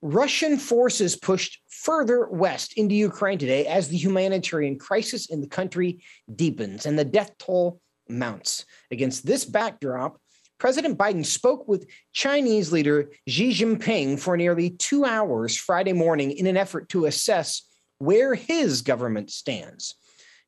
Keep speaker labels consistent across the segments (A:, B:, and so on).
A: Russian forces pushed further west into Ukraine today as the humanitarian crisis in the country deepens and the death toll mounts. Against this backdrop, President Biden spoke with Chinese leader Xi Jinping for nearly 2 hours Friday morning in an effort to assess where his government stands.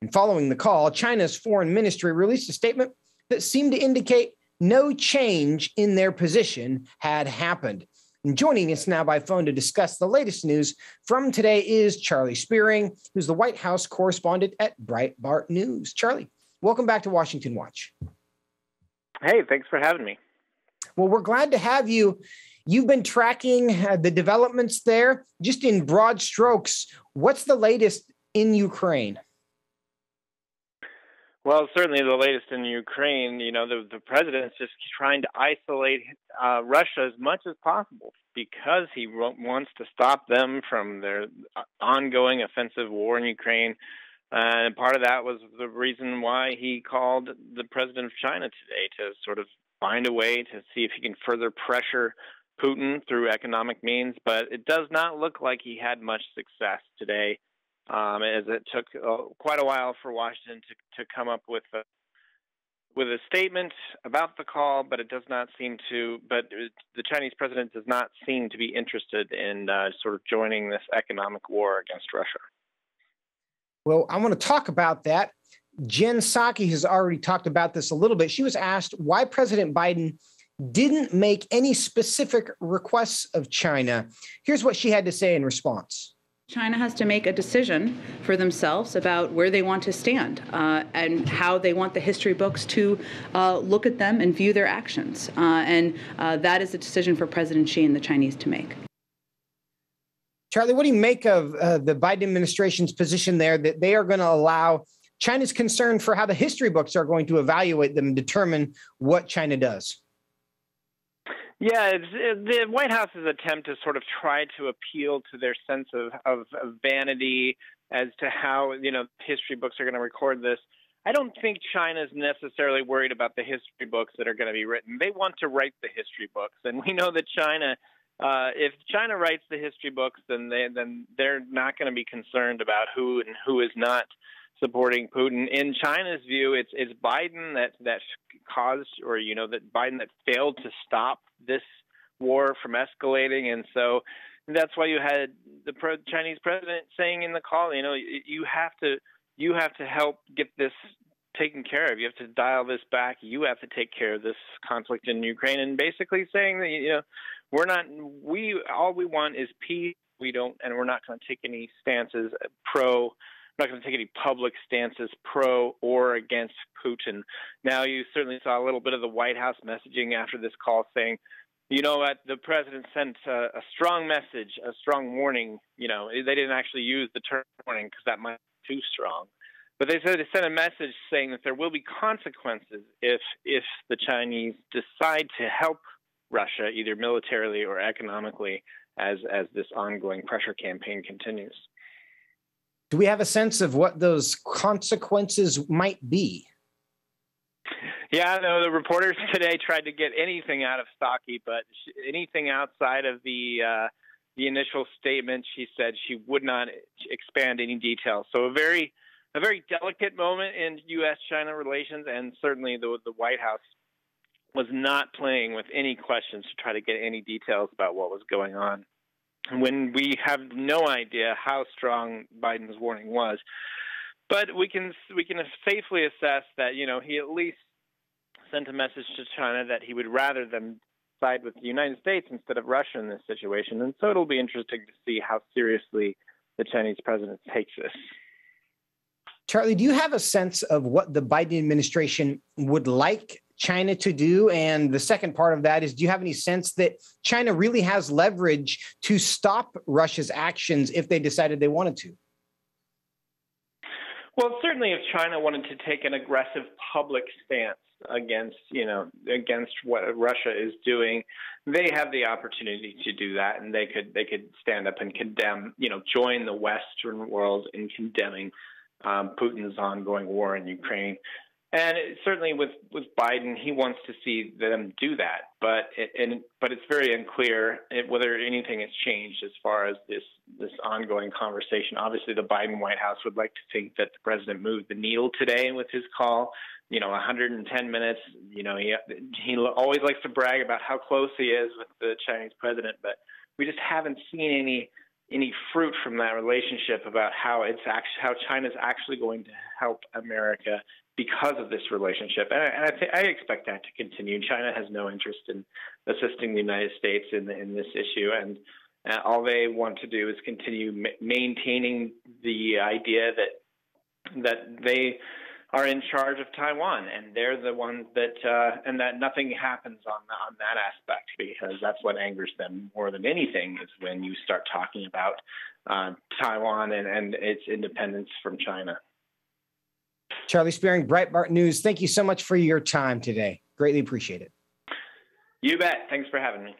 A: And following the call, China's foreign ministry released a statement that seemed to indicate no change in their position had happened. And joining us now by phone to discuss the latest news from today is Charlie Spiering, who's the White House correspondent at Breitbart News. Charlie, welcome back to Washington Watch.
B: Hey, thanks for having me.
A: Well, we're glad to have you. You've been tracking the developments there. Just in broad strokes, what's the latest in Ukraine?
B: Well, certainly the latest in Ukraine, the president's just trying to isolate Russia as much as possible because he wants to stop them from their ongoing offensive war in Ukraine. And part of that was the reason why he called the president of China today to sort of find a way to see if he can further pressure Putin through economic means. But it does not look like he had much success today. As it took quite a while for Washington to come up with a statement about the call, but it does not seem to. But the Chinese president does not seem to be interested in sort of joining this economic war against Russia.
A: Well, I want to talk about that. Jen Psaki has already talked about this a little bit. She was asked why President Biden didn't make any specific requests of China. Here's what she had to say in response.
C: China has to make a decision for themselves about where they want to stand and how they want the history books to look at them and view their actions. And that is a decision for President Xi and the Chinese to make.
A: Charlie, what do you make of the Biden administration's position there that they are going to allow China's concern for how the history books are going to evaluate them and determine what China does?
B: Yeah, it's the White House's attempt to sort of try to appeal to their sense of vanity as to how, history books are going to record this. I don't think China's necessarily worried about the history books that are going to be written. They want to write the history books. And we know that China, if China writes the history books, then they're not going to be concerned about who and who is not supporting Putin. In China's view, it's Biden that caused, or that Biden that failed to stop this war from escalating, and so that's why you had the Chinese president saying in the call, you have to help get this taken care of. You have to dial this back. You have to take care of this conflict in Ukraine, and basically saying that all we want is peace. We're not going to take any stances not going to take any public stances pro or against Putin. Now, you certainly saw a little bit of the White House messaging after this call saying, you know what, the president sent a strong message, a strong warning. They didn't actually use the term warning because that might be too strong. But they sent a message saying that there will be consequences if the Chinese decide to help Russia, either militarily or economically, as this ongoing pressure campaign continues.
A: Do we have a sense of what those consequences might be?
B: Yeah, no, the reporters today tried to get anything out of Psaki, but anything outside of the initial statement, she said she would not expand any details. So a very delicate moment in U.S.-China relations, and certainly the White House was not playing with any questions to try to get any details about what was going on, when we have no idea how strong Biden's warning was. But we can safely assess that, he at least sent a message to China that he would rather them side with the United States instead of Russia in this situation. And so it'll be interesting to see how seriously the Chinese president takes this.
A: Charlie, do you have a sense of what the Biden administration would like China to do? And the second part of that is, do you have any sense that China really has leverage to stop Russia's actions if they decided they wanted to?
B: Well, certainly if China wanted to take an aggressive public stance against what Russia is doing, they have the opportunity to do that, and they could stand up and condemn, join the Western world in condemning Putin's ongoing war in Ukraine. And certainly with Biden, he wants to see them do that, but it's very unclear whether anything has changed as far as this ongoing conversation. Obviously, the Biden White House would like to think that the president moved the needle today with his call. 110 minutes. He always likes to brag about how close he is with the Chinese president, but we just haven't seen any fruit from that relationship about how China's actually going to help America because of this relationship. And I expect that to continue. China has no interest in assisting the United States in this issue, and all they want to do is continue maintaining the idea that they are in charge of Taiwan, and they're the ones that and that nothing happens on that aspect, because that's what angers them more than anything, is when you start talking about Taiwan and its independence from China.
A: Charlie Spiering, Breitbart News, thank you so much for your time today. Greatly appreciate it.
B: You bet. Thanks for having me.